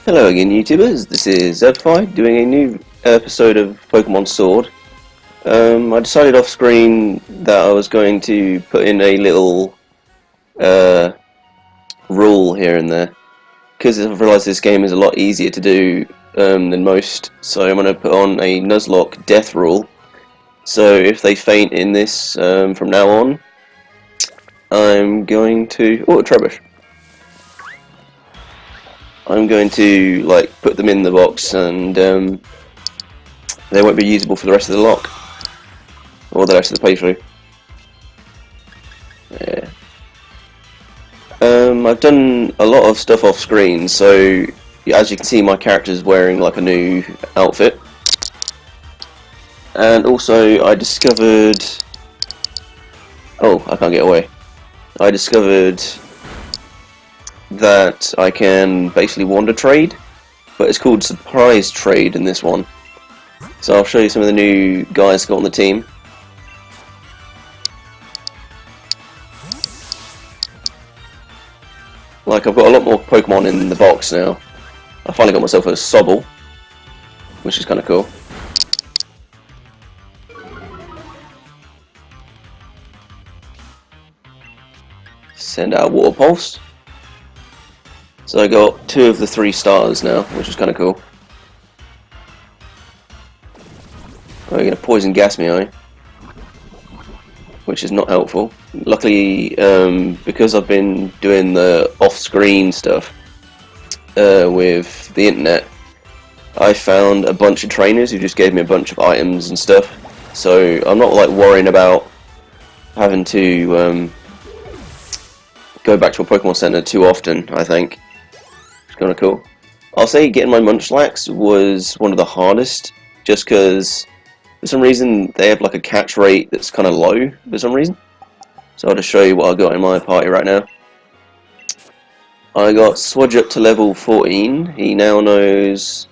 Hello again, YouTubers. This is Zerpify doing a new episode of Pokemon Sword. I decided off screen that I was going to put in a little rule here and there because I've realised this game is a lot easier to do than most. So I'm going to put on a Nuzlocke death rule. So if they faint in this from now on, I'm going to Trubbish. I'm going to put them in the box and they won't be usable for the rest of the lock or the rest of the playthrough. Yeah. I've done a lot of stuff off screen, so as you can see, my character's wearing a new outfit, and also I discovered. Oh, I can't get away. I discovered that I can basically wander trade, but it's called surprise trade in this one. So I'll show you some of the new guys got on the team. I've got a lot more Pokemon in the box now. I finally got myself a Sobble, which is kind of cool. Send out Water Pulse. So I got 2 of the 3 stars now, which is kind of cool. Oh, you're going to poison gas me, are you? Which is not helpful. Luckily, because I've been doing the off-screen stuff with the internet, I found a bunch of trainers who just gave me a bunch of items and stuff. So I'm not worrying about having to go back to a Pokemon Center too often. I think it's kind of cool. I'll say getting my Munchlax was one of the hardest, just because for some reason they have a catch rate that's kind of low for some reason. So I'll just show you what I got in my party right now. I got Swudge up to level 14. He now knows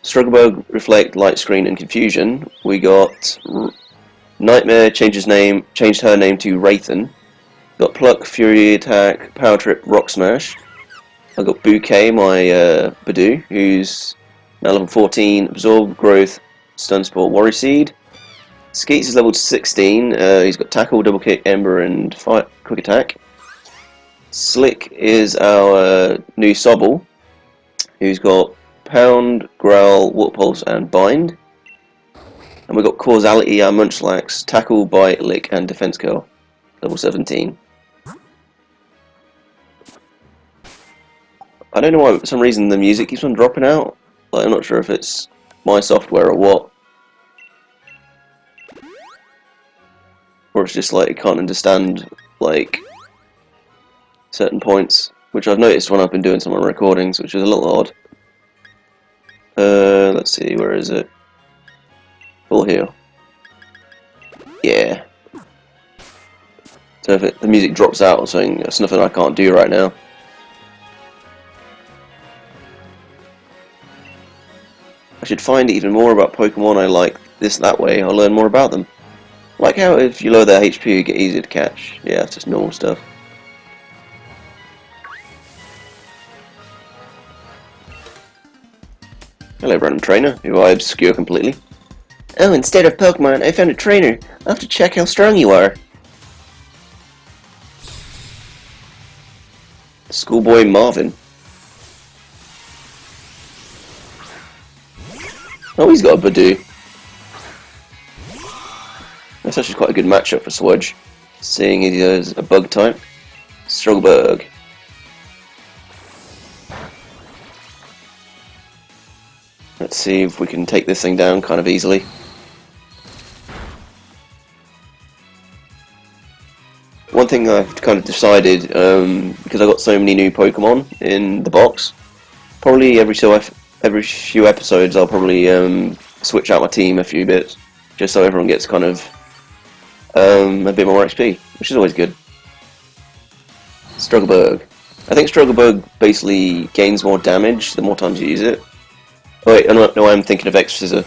Strugglebug, Reflect, Light Screen, and Confusion. We got Nightmare changed her name to Wraithen. Got Pluck, Fury Attack, Power Trip, Rock Smash. I got Bouquet, my Badoo, who's now level 14. Absorb, Growth, Stun Sport, Worry Seed. Skeets is level 16. He's got Tackle, Double Kick, Ember, and Quick Attack. Slick is our new Sobble, who's got Pound, Growl, Water Pulse, and Bind. And we've got Causality, our Munchlax, Tackle, Bite, Lick, and Defense Curl, level 17. I don't know why, for some reason, the music keeps on dropping out. I'm not sure if it's my software or what. Or it's just it can't understand certain points, which I've noticed when I've been doing some of my recordings, which is a little odd. Let's see, where is it? Full heal. Yeah. So if the music drops out or something, that's nothing I can't do right now. I should find even more about Pokemon I like that way. I'll learn more about them. Like how if you lower their HP you get easier to catch. Yeah, it's just normal stuff. Hello, random trainer, who I obscure completely. Oh, instead of Pokemon, I found a trainer. I'll have to check how strong you are. Schoolboy Marvin. Oh, he's got a Badoo. That's actually quite a good matchup for Swudge, seeing he has a bug type. Strugglebug. Let's see if we can take this thing down kind of easily. One thing I've kind of decided, because I got so many new Pokemon in the box, probably every few episodes I'll probably switch out my team a few bits, just so everyone gets kind of a bit more XP, which is always good. Strugglebug. I think Strugglebug basically gains more damage the more times you use it. Oh wait, no, I'm thinking of X-Scissor.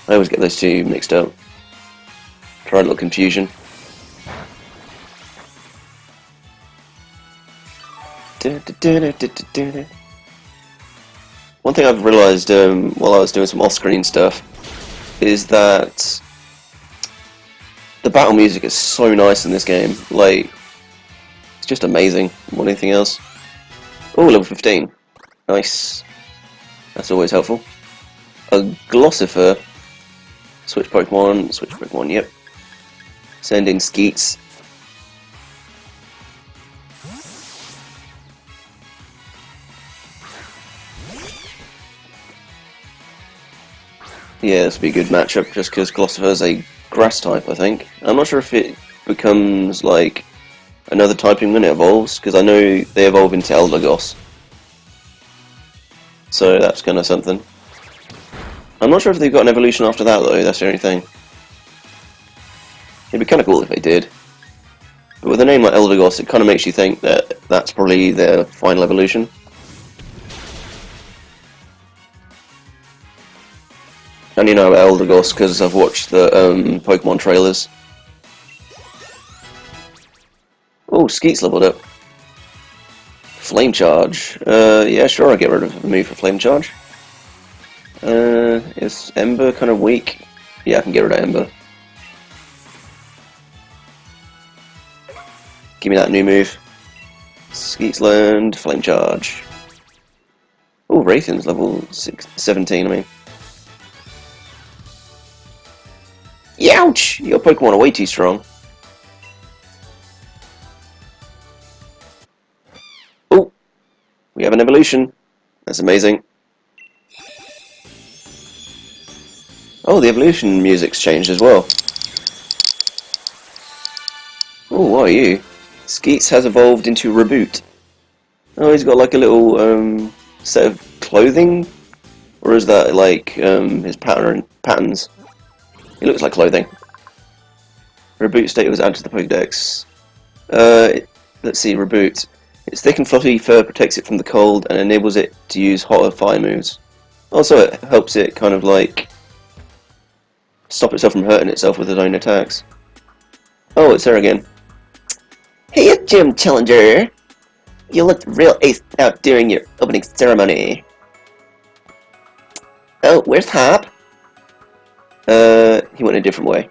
I always get those two mixed up. Try a little confusion. One thing I've realised while I was doing some off-screen stuff is that the battle music is so nice in this game. Like, it's just amazing more than anything else. Oh, level 15. Nice. That's always helpful. A Glossifer. Switch Pokemon, yep. Send in Skeets. Yeah, this would be a good matchup just because Glossifer is a grass type, I think. I'm not sure if it becomes like another typing when it evolves, because I know they evolve into Eldegoss. So that's kind of something. I'm not sure if they've got an evolution after that though, that's the only thing. It'd be kind of cool if they did. But with a name like Eldegoss, it kind of makes you think that that's probably their final evolution. And you know about Eldegoss because I've watched the Pokemon trailers. Oh, Skeet's leveled up. Flame Charge. Yeah, sure, I'll get rid of the move for Flame Charge. Is Ember kind of weak? Yeah, I can get rid of Ember. Give me that new move. Skeet's learned Flame Charge. Oh, Raytheon's level 17, I mean. Youch! Your Pokemon are way too strong. Oh! We have an evolution. That's amazing. Oh, the evolution music's changed as well. Oh, what are you? Skeets has evolved into Reboot. Oh, he's got like a little set of clothing? Or is that like his patterns? It looks like clothing. Reboot state was added to the Pokédex. Let's see, Reboot. Its thick and fluffy fur protects it from the cold and enables it to use hot or fire moves. Also, it helps it kind of like stop itself from hurting itself with its own attacks. Oh, it's her again. Hey, Gym Challenger! You looked real aced out during your opening ceremony. Oh, where's Hop? He went a different way.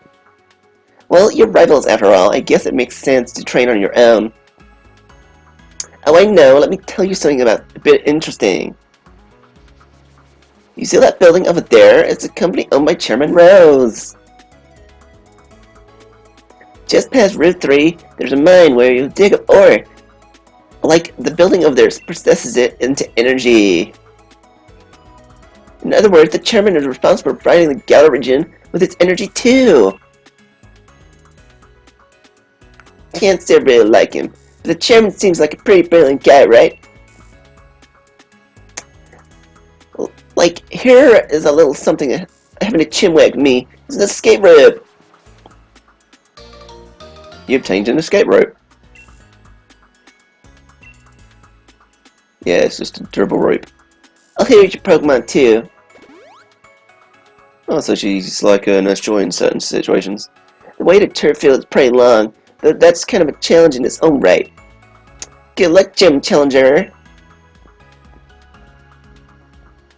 Well, you're rivals after all. I guess it makes sense to train on your own. Oh, I know. Let me tell you something about a bit interesting. You see that building over there? It's a company owned by Chairman Rose. Just past Route 3, there's a mine where you dig up ore. Like, the building over there processes it into energy. In other words, the chairman is responsible for providing the Galar region with its energy too. Can't say I really like him, but the chairman seems like a pretty brilliant guy, right? Like, here is a little something having a chinwag me. It's an escape rope. You obtained an escape rope. Yeah, it's just a durable rope. I'll heal your Pokemon too. Oh, so she's like a Nurse Joy in certain situations. The way to turf field is pretty long, but that's kind of a challenge in its own right. Good luck, Gym Challenger.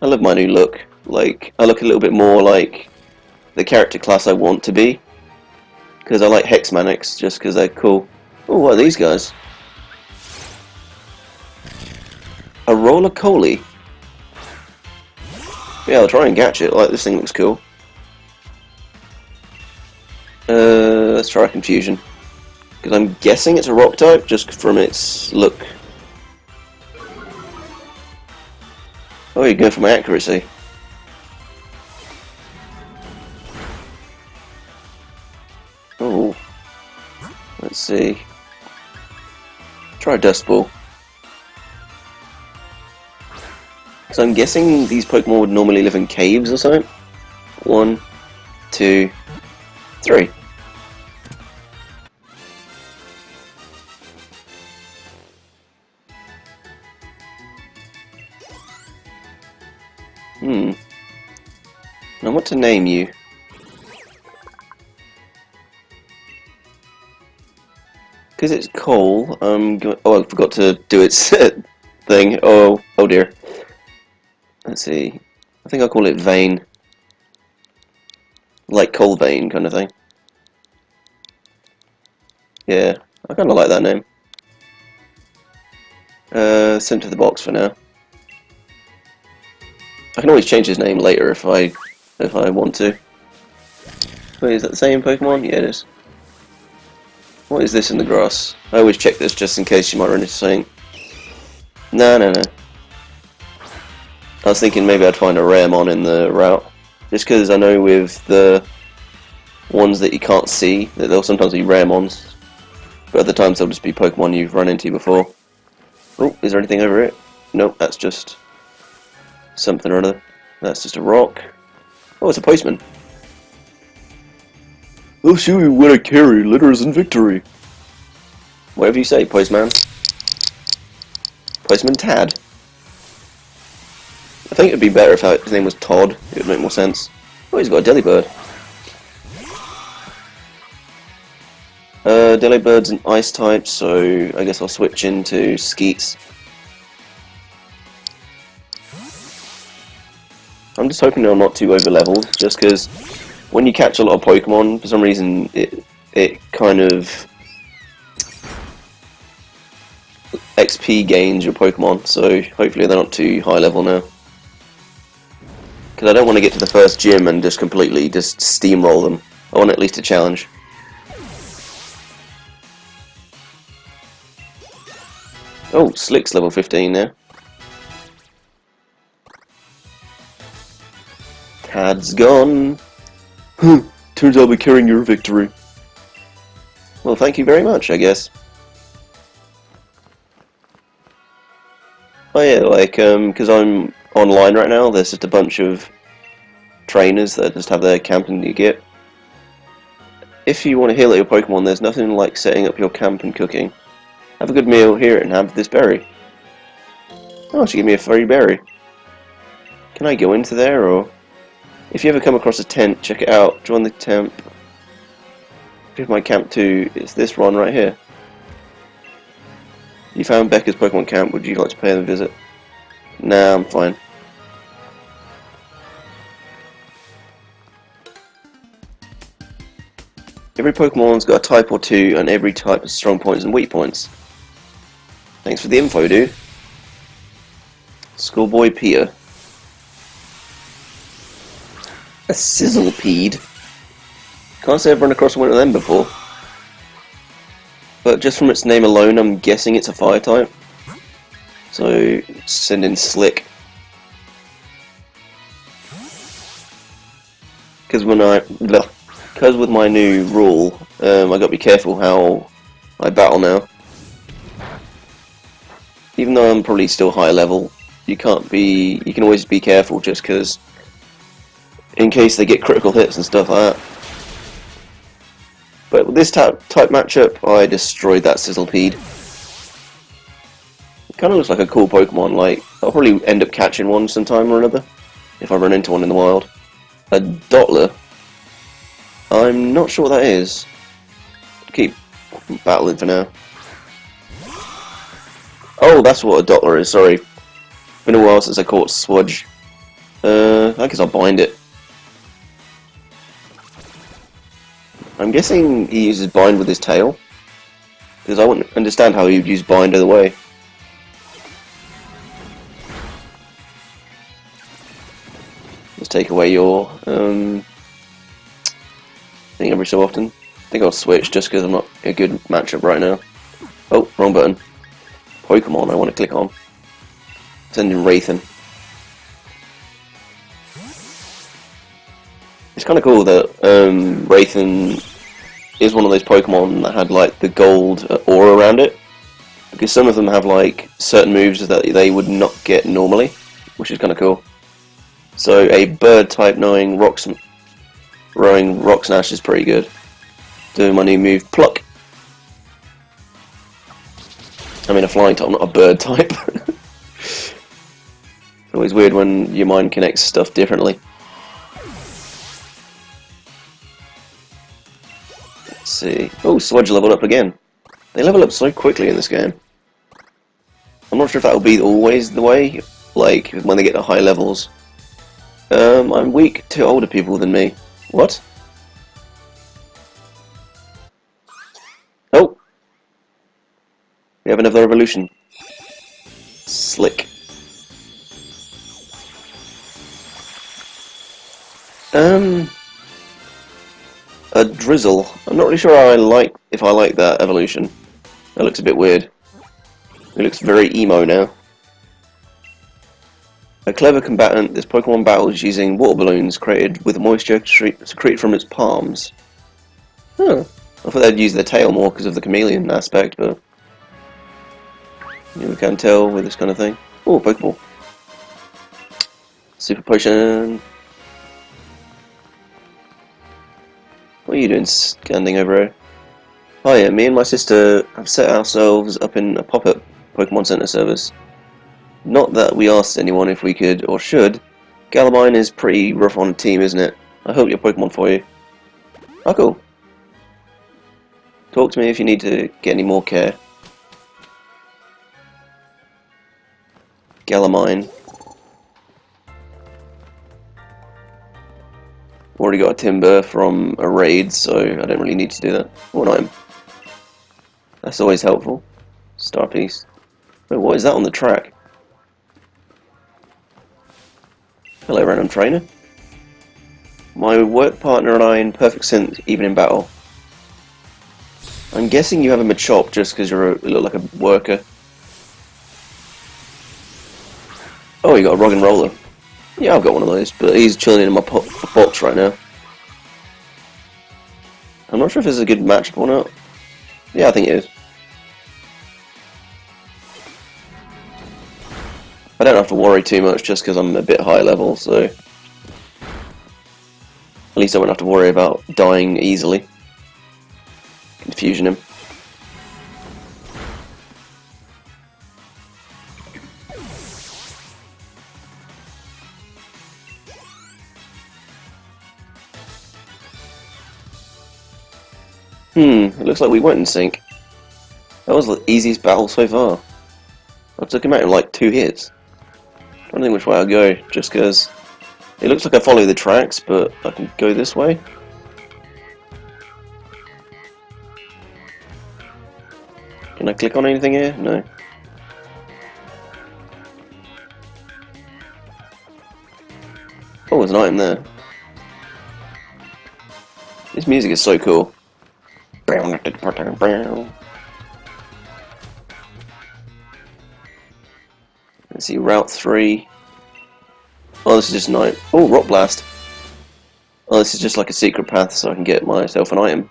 I love my new look. Like, I look a little bit more like the character class I want to be. Because I like Hexmanics, just because they're cool. Oh, what are these guys? A Roller Coley. Yeah, I'll try and catch it. Like, this thing looks cool. Let's try Confusion. Because I'm guessing it's a rock type, just from its look. Oh, you're going for my accuracy. Oh. Let's see. Try Dust Ball. So I'm guessing these Pokemon would normally live in caves or something. 1, 2, 3. I want to name you. Because it's coal, oh, I forgot to do its thing. Oh dear. Let's see. I think I'll call it Vein. Like Cold Vein kind of thing. Yeah, I kind of like that name. Sent to the box for now. I can always change his name later if I want to. Wait, is that the same Pokemon? Yeah, it is. What is this in the grass? I always check this just in case you might run into something. No. I was thinking maybe I'd find a rare mon in the route. Just because I know with the ones that you can't see, that they'll sometimes be rare mons. But other times they'll just be Pokemon you've run into before. Oh, is there anything over it? Nope, that's just something or other. That's just a rock. Oh, it's a postman. I'll show you what I carry, letters and victory. Whatever you say, postman. Postman Tad. I think it'd be better if his name was Todd. It would make more sense. Oh, he's got a Delibird. Delibird's an ice type, so I guess I'll switch into Skeets. I'm just hoping I'm not too over-leveled, just because when you catch a lot of Pokemon, for some reason it kind of XP gains your Pokemon, so hopefully they're not too high level now. Because I don't want to get to the first gym and just completely just steamroll them. I want at least a challenge. Oh, Slick's level 15 now. Tad's gone. Turns out I'll be carrying your victory. Well, thank you very much, I guess. Oh yeah, like, because I'm online right now, there's just a bunch of trainers that just have their camp and you get. If you want to heal at your Pokemon, there's nothing like setting up your camp and cooking. Have a good meal here and have this berry. Oh, she gave me a free berry. Can I go into there, or... If you ever come across a tent, check it out. Join the tent. Here's my camp too. It's this one right here. You found Becca's Pokemon camp. Would you like to pay them a visit? Nah, I'm fine. Every Pokemon's got a type or two, and every type has strong points and weak points. Thanks for the info, dude. Schoolboy Pia. A Sizzlepede. Can't say I've run across one of them before. But just from its name alone, I'm guessing it's a fire type. So, send in Slick. Because with my new rule, I got to be careful how I battle now. Even though I'm probably still high level, you can always be careful just because in case they get critical hits and stuff like that. But with this type matchup, I destroyed that Sizzlepede. It kind of looks like a cool Pokemon. Like, I'll probably end up catching one sometime or another if I run into one in the wild. A Dottler. I'm not sure what that is. Keep battling for now. Oh, that's what a Dottler is. Sorry, been a while since I caught Swudge. I guess I'll bind it. I'm guessing he uses bind with his tail, because I wouldn't understand how he would use bind either way. Let's take away your thing every so often. I think I'll switch just because I'm not a good matchup right now. Oh, wrong button. Pokemon I want to click on. Send in Wraithen. It's kind of cool that Wraithen is one of those Pokemon that had like the gold aura around it, because some of them have like certain moves that they would not get normally, which is kind of cool. So a bird type knowing Rock Smash is pretty good. Doing my new move, Pluck. I mean a flying type, not a bird type. It's always weird when your mind connects stuff differently. Let's see. Oh, Swudge leveled up again. They level up so quickly in this game. I'm not sure if that will be always the way, like when they get to high levels. I'm weak to older people than me. What? Oh! We have another evolution. Slick. A drizzle. I'm not really sure if I like that evolution. That looks a bit weird. It looks very emo now. A clever combatant, this Pokemon battles using water balloons created with moisture secreted from its palms. Huh. I thought they'd use their tail more because of the chameleon aspect, but you can tell with this kind of thing. Oh, Pokeball. Super Potion. What are you doing standing over here? Hiya, me and my sister have set ourselves up in a pop-up Pokemon Center service. Not that we asked anyone if we could or should. Galamine is pretty rough on the team, isn't it? I hope your Pokemon for you. Oh, cool. Talk to me if you need to get any more care. Galamine. Already got a Timber from a raid, so I don't really need to do that. Or not him. That's always helpful. Star piece. Wait, what is that on the track? Hello, random trainer. My work partner and I in perfect sync, even in battle. I'm guessing you have a Machop just because you look like a worker. Oh, you got a Rog and Roller. Yeah, I've got one of those, but he's chilling in my box right now. I'm not sure if this is a good matchup or not. Yeah, I think it is. I don't have to worry too much just because I'm a bit high level, so at least I won't have to worry about dying easily. Confusion him. It looks like we weren't in sync. That was the easiest battle so far. I took him out in like 2 hits. I don't think which way I'll go, just because it looks like I follow the tracks, but I can go this way. Can I click on anything here? No. Oh, there's an item there. This music is so cool. Let's see, Route 3. Oh, this is just night. Oh, Rock Blast. Oh, this is just like a secret path so I can get myself an item.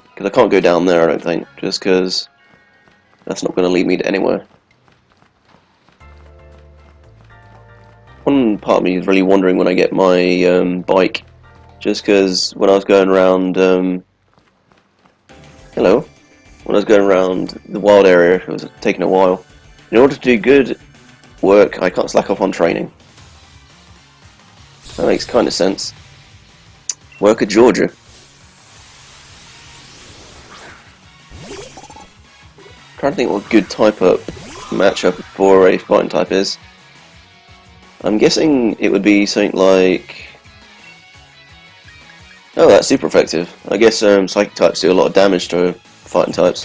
Because I can't go down there, I don't think. Just because that's not going to lead me to anywhere. One part of me is really wondering when I get my bike. Just because when I was going around... hello. When I was going around the wild area, it was taking a while. In order to do good work, I can't slack off on training. That makes kind of sense. Work at Georgia. Trying to think what a good type up matchup for a fighting type is. I'm guessing it would be something like... Oh, that's super effective. I guess psychic types do a lot of damage to fighting types.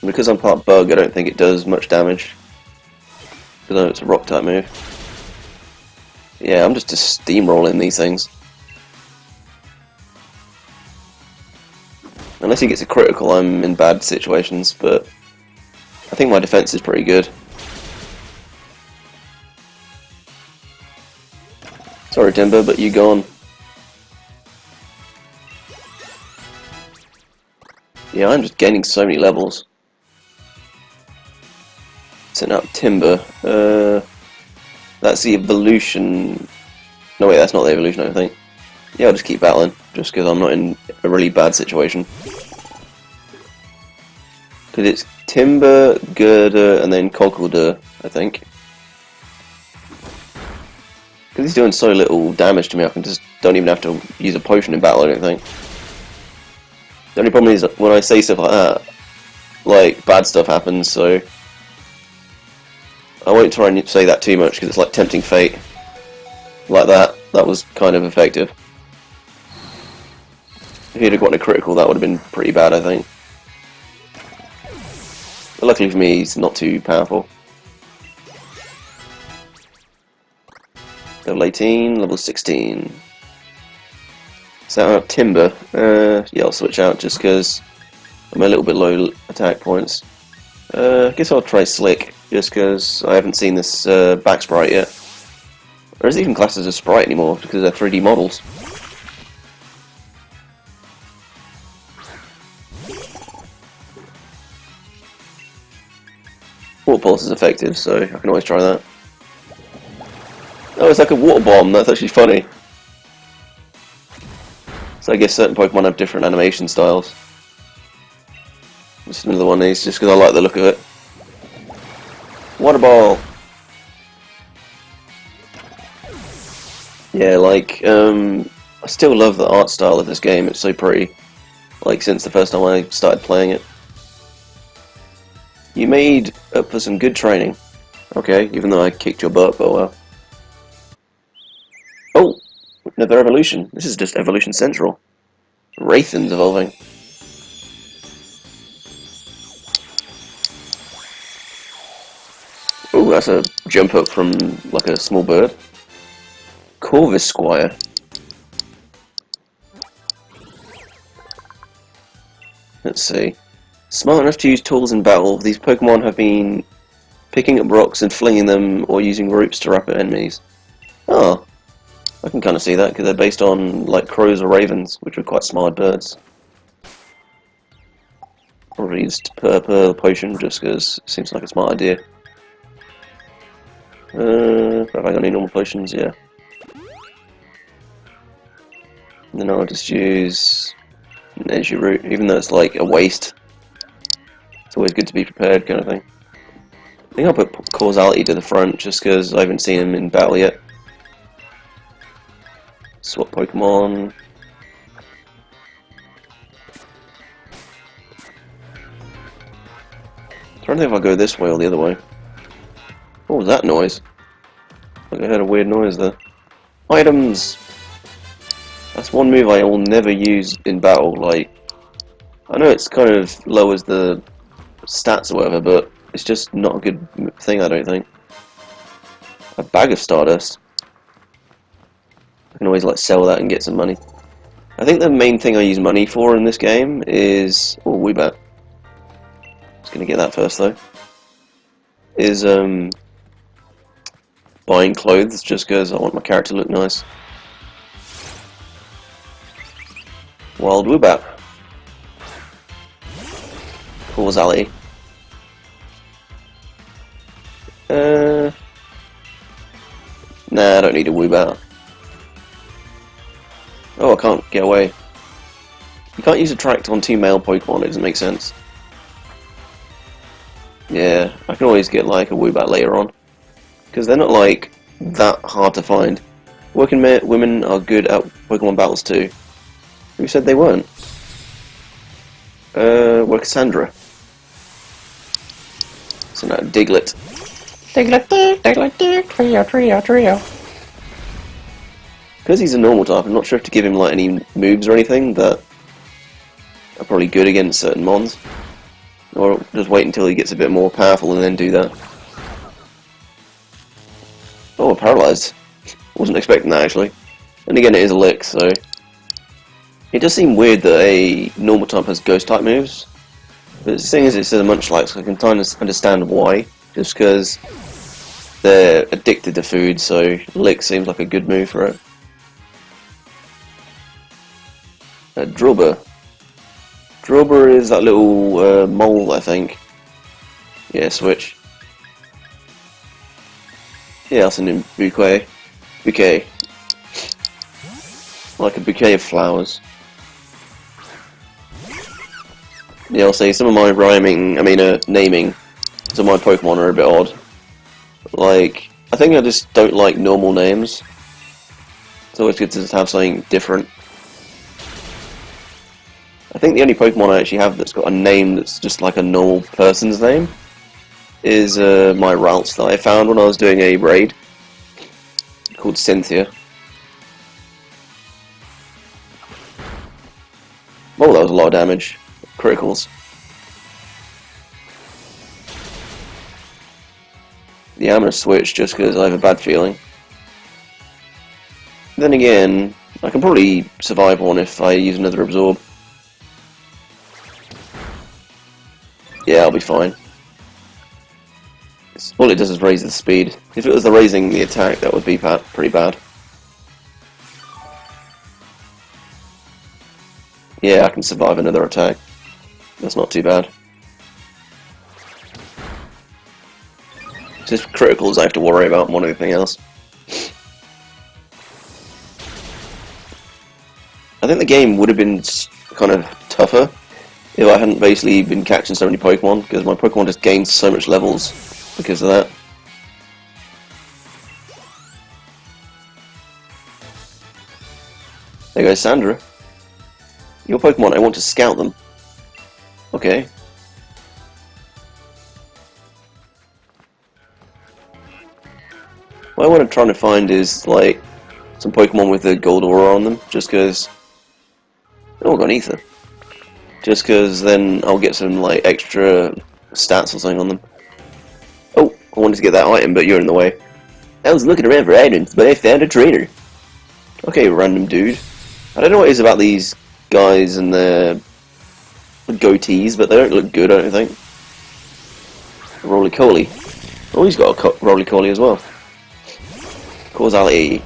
And because I'm part bug, I don't think it does much damage. Because it's a rock type move. Yeah, I'm just steamrolling these things. Unless he gets a critical, I'm in bad situations, but I think my defense is pretty good. Sorry, Timber, but you gone. Yeah, I'm just gaining so many levels. Setting up Timber. That's the evolution. No, wait, that's not the evolution, I don't think. Yeah, I'll just keep battling, just because I'm not in a really bad situation. Because it's Timber, Girder, and then Cockledor, I think. Because he's doing so little damage to me, I can just don't even have to use a potion in battle, I don't think. The only problem is when I say stuff like that, like, bad stuff happens, so... I won't try and say that too much because it's like tempting fate. Like that. That was kind of effective. If he'd have gotten a critical, that would have been pretty bad, I think. But luckily for me, he's not too powerful. Level 18, level 16. So Timber. Yeah, I'll switch out just because I'm a little bit low attack points. I guess I'll try Slick, just because I haven't seen this back sprite yet. Or is it even classed as a sprite anymore, because they're 3D models? Water Pulse is effective, so I can always try that. Oh, it's like a water bomb, that's actually funny. So I guess certain Pokemon have different animation styles. Just another one of these, just because I like the look of it. Water Ball! Yeah, like, I still love the art style of this game, it's so pretty. Like, since the first time I started playing it. You made up for some good training. Okay, even though I kicked your butt, but well. Oh! Another evolution. This is just Evolution Central. Wraithen's evolving. Oh, that's a jump up from, like, a small bird. Corvus Squire. Let's see. Smart enough to use tools in battle, these Pokemon have been picking up rocks and flinging them, or using ropes to wrap at enemies. Oh, I can kind of see that, because they're based on, like, crows or ravens, which are quite smart birds. Probably used Pearl Potion, just because it seems like a smart idea. Have I got any normal potions? Yeah. And then I'll just use an Edgy Root, even though it's like a waste. It's always good to be prepared, kind of thing. I think I'll put Causality to the front, just because I haven't seen him in battle yet. Swap Pokemon. I'm trying to think if I'll go this way or the other way. What was that noise? Like I heard a weird noise there. Items! That's one move I will never use in battle. Like, I know it's kind of lowers the stats or whatever, but it's just not a good thing, I don't think. A bag of Stardust. I can always like sell that and get some money. I think the main thing I use money for in this game is... Oh, Woobat. Just gonna get that first though. Is buying clothes, just because I want my character to look nice. Wild Woobat. Causality. Nah, I don't need a Woobat. Oh, I can't get away. You can't use Attract on 2 male Pokemon, it doesn't make sense. Yeah, I can always get like a Woobat later on. Because they're not like that hard to find. Working women are good at Pokemon battles too. Who said they weren't? Cassandra. So now Diglett. Diglett, trio. Because he's a normal type, I'm not sure if to give him like any moves or anything that are probably good against certain mons. Or just wait until he gets a bit more powerful and then do that. Oh, paralyzed. Wasn't expecting that actually. And again, it is a lick, so it does seem weird that a normal type has ghost type moves. But the thing is, it says a Munchlax, so I can kind of understand why. Just because they're addicted to food, so lick seems like a good move for it. Drillbur. Drillbur is that little mole, I think. Yeah, switch. Yeah, I'll send him bouquet. Bouquet. Like a bouquet of flowers. Yeah, I'll say some of my naming, some of my Pokemon are a bit odd. Like, I think I just don't like normal names. It's always good to have something different. I think the only Pokemon I actually have that's got a name that's just like a normal person's name is my route that I found when I was doing a raid called Cynthia. Oh, that was a lot of damage. Criticals. Yeah, I'm gonna switch just because I have a bad feeling. Then again, I can probably survive one if I use another absorb. Yeah, I'll be fine. All it does is raise the speed. If it was the raising the attack, that would be pretty bad. Yeah, I can survive another attack. That's not too bad. It's just criticals I have to worry about more than anything else. I think the game would have been kind of tougher if I hadn't basically been catching so many Pokemon, because my Pokemon just gained so much levels because of that. There goes Sandra. Your Pokemon, I want to scout them. Okay. What I want to try to find is, like, some Pokemon with a gold aura on them, just because... Oh, I got an Ether. Just because then I'll get some, like, extra stats or something on them. Oh, I wanted to get that item, but you're in the way. I was looking around for items, but I found a trainer. Okay, random dude. I don't know what it is about these guys and their goatees, but they don't look good, I don't think. Roly-Coly. Oh, he's got a Roly-Coly as well. Causality.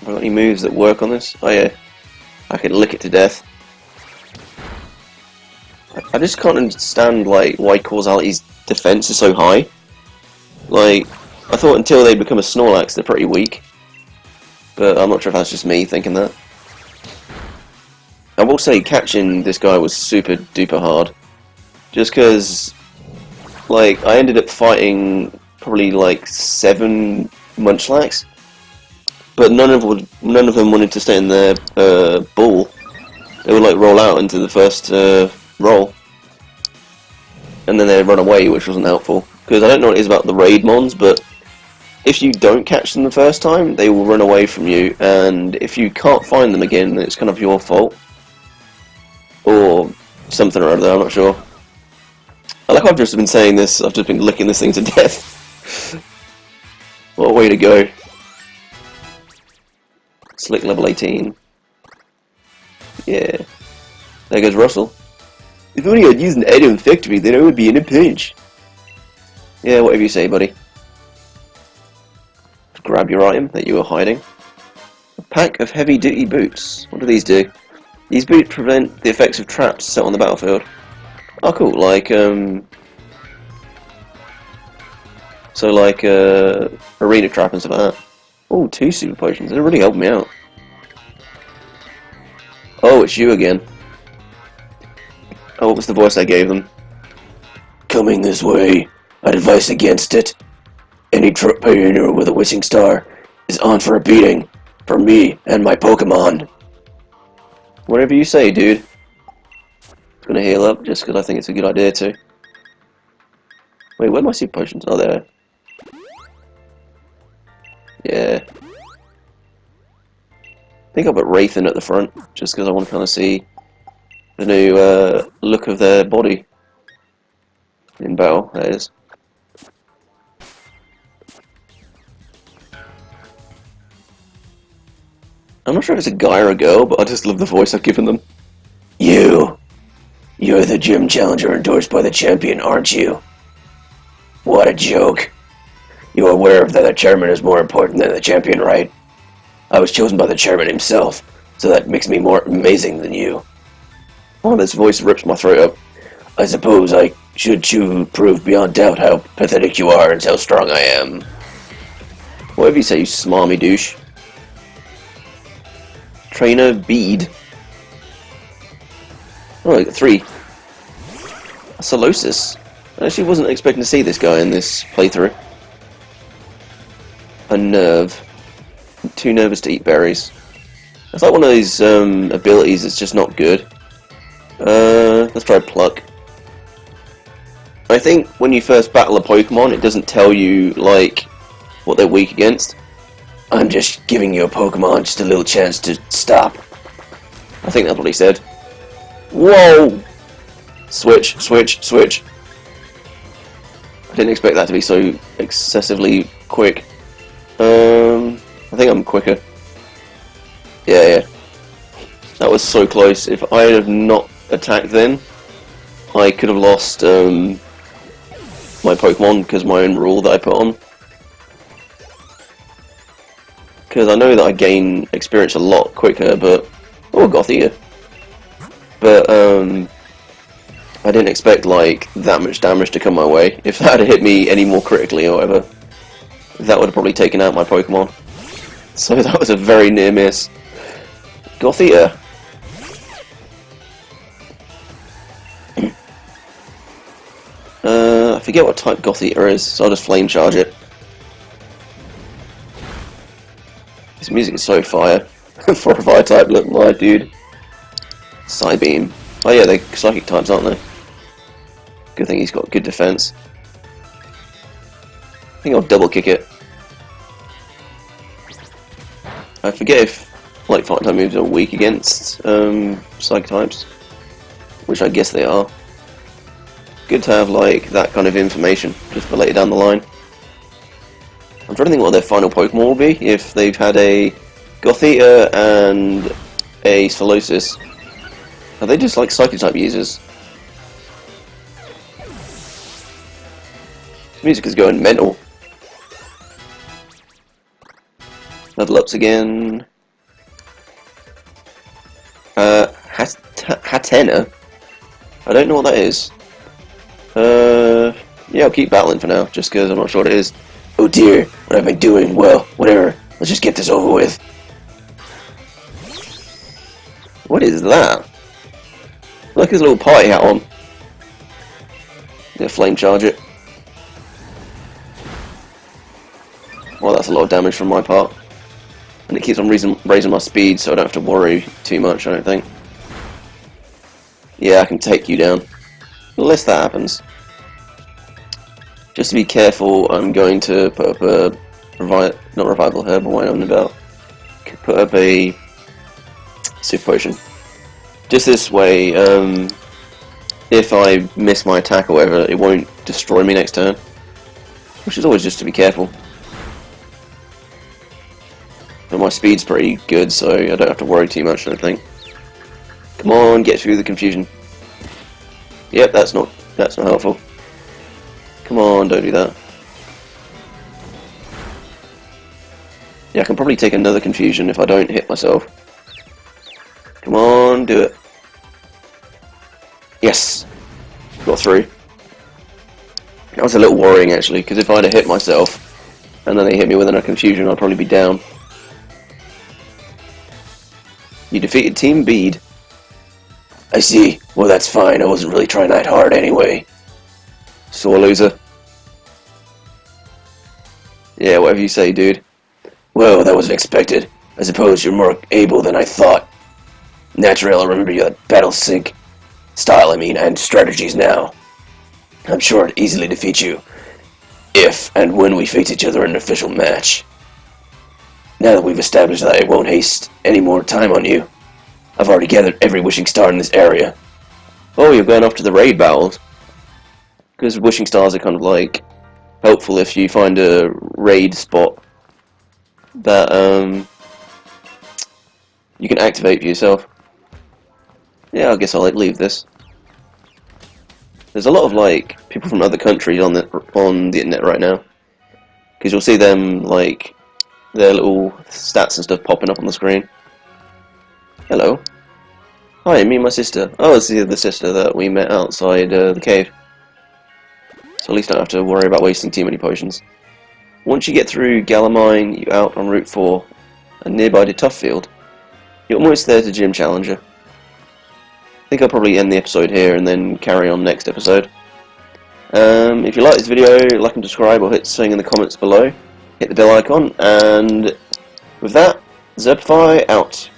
Have I got any moves that work on this? Oh yeah. I can lick it to death. I just can't understand, like, why Causality's defense is so high. Like, I thought until they become a Snorlax they're pretty weak. But I'm not sure if that's just me thinking that. I will say catching this guy was super duper hard. Just because, like, I ended up fighting probably like 7 Munchlax, but none of them wanted to stay in their ball. They would like roll out into the first roll, and then they'd run away, which wasn't helpful. Because I don't know what it is about the raid mons, but if you don't catch them the first time, they will run away from you, and if you can't find them again, it's kind of your fault. Or something or other, I'm not sure. Like I've just been saying this, I've just been licking this thing to death. What a way to go. Slick level 18. Yeah. There goes Russell. If only I'd used an item factory, then I would be in a pinch. Yeah, whatever you say, buddy. Grab your item that you were hiding. A pack of heavy-duty boots. What do these do? These boots prevent the effects of traps set on the battlefield. Oh, cool. Like, so like, arena trap and stuff like that. Oh, 2 super potions. They're really helping me out. Oh, it's you again. Oh, what was the voice I gave them? Coming this way. I'd advise against it. Any troop pioneer with a wishing star is on for a beating. For me and my Pokemon. Whatever you say, dude. I'm gonna heal up just because I think it's a good idea to. Wait, where are my super potions? Oh, there. Yeah. I think I'll put Wraithen at the front, just because I want to kind of see the new look of their body in battle, that is. I'm not sure if it's a guy or a girl, but I just love the voice I've given them. You're the gym challenger endorsed by the champion, aren't you? What a joke. You're aware that the chairman is more important than the champion, right? I was chosen by the chairman himself, so that makes me more amazing than you. Oh, this voice rips my throat up. I suppose I should prove beyond doubt how pathetic you are and how strong I am. Whatever you say, you smarmy douche. Trainer Bead. Oh, I got 3. A Solosis. I actually wasn't expecting to see this guy in this playthrough. A Nerve. I'm too nervous to eat berries. It's like one of these abilities that's just not good. Let's try Pluck. I think when you first battle a Pokemon, it doesn't tell you, like, what they're weak against. I'm just giving your Pokemon just a little chance to stop. I think that's what he said. Whoa! Switch, switch, switch. I didn't expect that to be so excessively quick. I think I'm quicker. Yeah. That was so close. If I had not attacked then, I could have lost my Pokemon because of my own rule that I put on. Because I know that I gain experience a lot quicker, but... Oh, Gothita. But, I didn't expect, like, that much damage to come my way. If that had hit me any more critically or whatever, that would have probably taken out my Pokemon. So that was a very near miss. Gothita. I forget what type Gothita is, so I'll just Flame Charge it. This music is so fire. For a fire type, look, my dude. Psybeam. Oh yeah, they're psychic types, aren't they? Good thing he's got good defense. I think I'll double kick it. I forget if like fire type moves are weak against psychic types, which I guess they are. Good to have like that kind of information just for later down the line. I'm trying to think what their final Pokemon will be if they've had a Gothita and a Solosis. Are they just like psychic type users? This music is going mental. Level ups again. Hatena? I don't know what that is. Yeah, I'll keep battling for now, just because I'm not sure what it is. Oh dear, what have I been doing? Well, whatever. Let's just get this over with. What is that? Look at his little party hat on. Yeah, flame charge it. Well, that's a lot of damage from my part. And it keeps on raising my speed, so I don't have to worry too much, I don't think. Yeah, I can take you down. Unless that happens. Just to be careful, I'm going to put up a not revival herb, what am I on about? Put up a super potion. Just this way, if I miss my attack or whatever, it won't destroy me next turn. Which is always just to be careful. But my speed's pretty good, so I don't have to worry too much, I don't think. Come on, get through the confusion. Yep, that's not helpful. Come on, don't do that. Yeah, I can probably take another confusion if I don't hit myself. Come on, do it. Yes! Got through. That was a little worrying actually, because if I'd have hit myself and then they hit me with another confusion, I'd probably be down. You defeated Team Bede. I see. Well, that's fine. I wasn't really trying that hard anyway. Sore loser. Yeah, whatever you say, dude. Well, that was expected. I suppose you're more able than I thought. Naturally, I'll remember your battle sync style, and strategies now. I'm sure I'd easily defeat you if and when we face each other in an official match. Now that we've established that I won't waste any more time on you, I've already gathered every wishing star in this area. Oh, you're going off to the raid battles? Because wishing stars are kind of like helpful if you find a raid spot that you can activate for yourself. Yeah, I guess I'll leave this. There's a lot of like people from other countries on the internet right now, because you'll see them like their little stats and stuff popping up on the screen. Hello. Hi, me and my sister. Oh, it's the other sister that we met outside the cave. So at least I don't have to worry about wasting too many potions. Once you get through Galamine, you're out on Route 4, and nearby to Tufffield. You're almost there to Gym Challenger. I think I'll probably end the episode here and then carry on next episode. If you like this video, like and subscribe or hit something in the comments below. Hit the bell icon, and with that, Zerpify out.